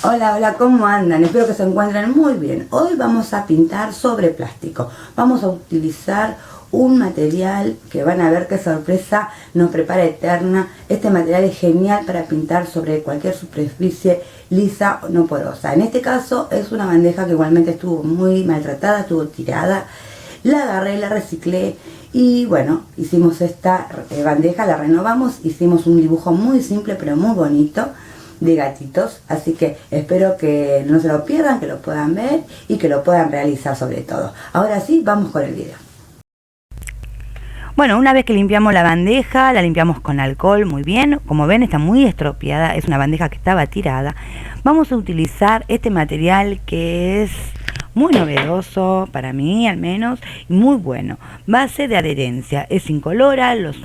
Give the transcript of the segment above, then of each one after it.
Hola, hola, ¿cómo andan? Espero que se encuentren muy bien. Hoy vamos a pintar sobre plástico. Vamos a utilizar un material que van a ver qué sorpresa nos prepara Eterna. Este material es genial para pintar sobre cualquier superficie lisa o no porosa. En este caso es una bandeja que igualmente estuvo muy maltratada, estuvo tirada. La agarré, la reciclé y bueno, hicimos esta bandeja, la renovamos, hicimos un dibujo muy simple pero muy bonito de gatitos, así que espero que no se lo pierdan, que lo puedan ver y que lo puedan realizar sobre todo. Ahora sí, vamos con el video. Bueno, una vez que limpiamos la bandeja, la limpiamos con alcohol muy bien. Como ven, está muy estropeada, es una bandeja que estaba tirada. Vamos a utilizar este material que es muy novedoso, para mí al menos, y muy bueno. Base de adherencia, es incolora, los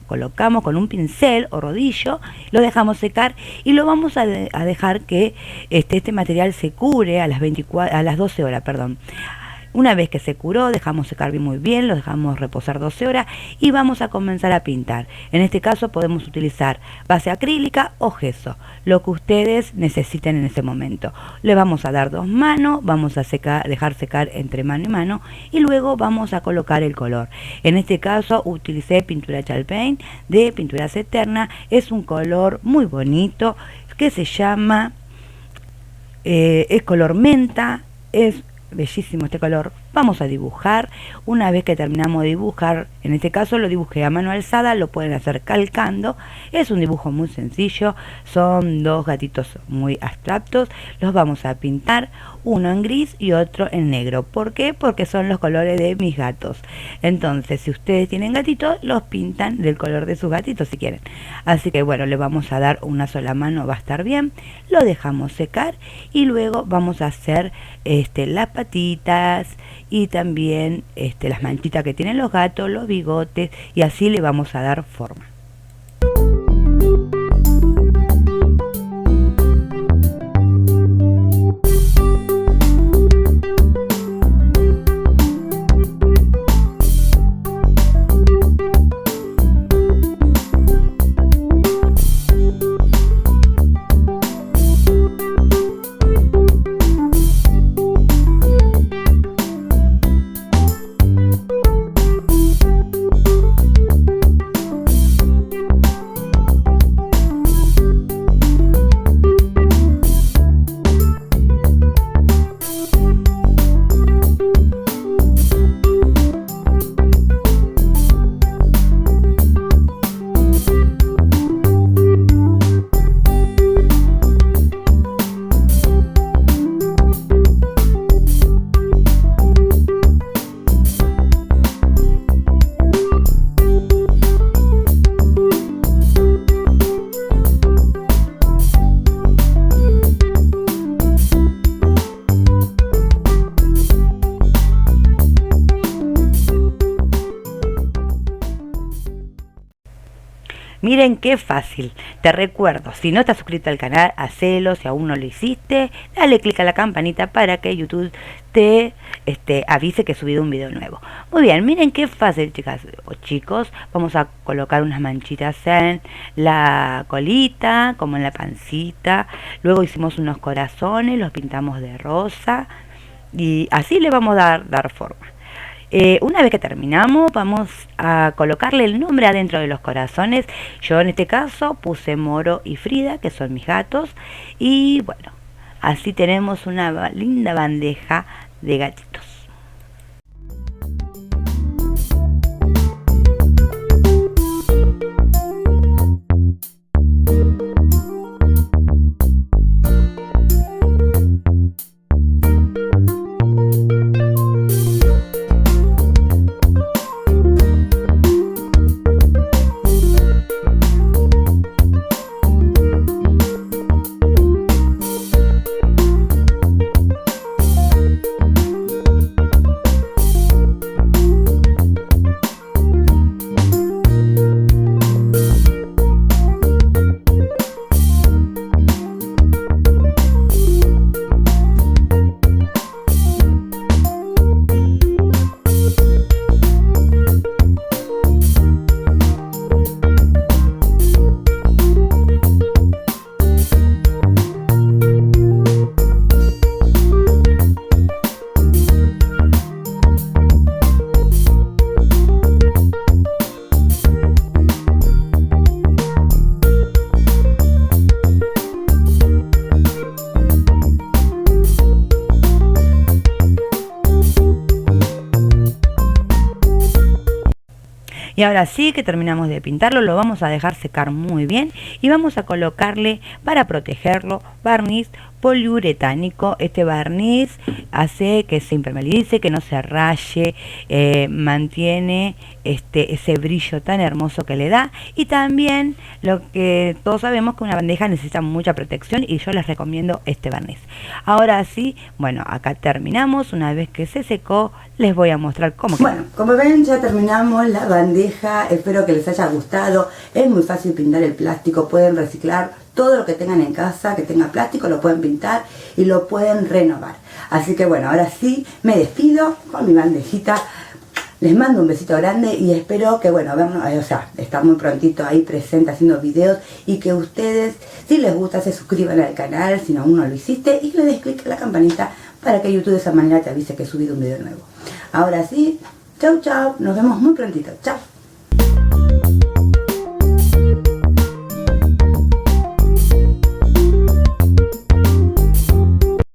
colocamos con un pincel o rodillo, lo dejamos secar y lo vamos a dejar que este material se cure a las 12 horas, perdón. Una vez que se curó, dejamos secar muy bien, lo dejamos reposar 12 horas y vamos a comenzar a pintar. En este caso podemos utilizar base acrílica o gesso, lo que ustedes necesiten en ese momento. Le vamos a dar 2 manos, vamos a dejar secar entre mano y mano y luego vamos a colocar el color. En este caso utilicé pintura Gel Paint de Pinturas Eterna, es un color muy bonito que se llama, es color menta, es bellísimo este color. Vamos a dibujar. Una vez que terminamos de dibujar, en este caso lo dibujé a mano alzada, lo pueden hacer calcando. Es un dibujo muy sencillo, son 2 gatitos muy abstractos. Los vamos a pintar, uno en gris y otro en negro. ¿Por qué? Porque son los colores de mis gatos. Entonces, si ustedes tienen gatitos, los pintan del color de sus gatitos si quieren. Así que bueno, le vamos a dar una sola mano, va a estar bien. Lo dejamos secar y luego vamos a hacer las patitas y también las manchitas que tienen los gatos, los bigotes, y así le vamos a dar forma. Miren qué fácil. Te recuerdo, si no estás suscrito al canal, hacelo. Si aún no lo hiciste, dale clic a la campanita para que YouTube te avise que he subido un video nuevo. Muy bien, miren qué fácil, chicas o chicos. Vamos a colocar unas manchitas en la colita, como en la pancita. Luego hicimos unos corazones, los pintamos de rosa y así le vamos a dar forma. Una vez que terminamos, vamos a colocarle el nombre adentro de los corazones. Yo en este caso puse Moro y Frida, que son mis gatos. Y bueno, así tenemos una linda bandeja de gatitos. Y ahora sí que terminamos de pintarlo, lo vamos a dejar secar muy bien y vamos a colocarle, para protegerlo, barniz poliuretánico. Este barniz hace que se impermeabilice, que no se raye, mantiene ese brillo tan hermoso que le da. Y también lo que todos sabemos, que una bandeja necesita mucha protección, y yo les recomiendo este barniz. Ahora sí, bueno, acá terminamos. Una vez que se secó, les voy a mostrar cómo quedó. Bueno, como ven, ya terminamos la bandeja. Espero que les haya gustado. Es muy fácil pintar el plástico. Pueden reciclar todo lo que tengan en casa que tenga plástico, lo pueden pintar y lo pueden renovar. Así que bueno, ahora sí me despido con mi bandejita. Les mando un besito grande y espero que, bueno, vernos, estar muy prontito ahí presente haciendo videos, y que ustedes, si les gusta, se suscriban al canal, si no aún no lo hiciste, y le des clic a la campanita para que YouTube de esa manera te avise que he subido un video nuevo. Ahora sí, chau chau, nos vemos muy prontito, chau.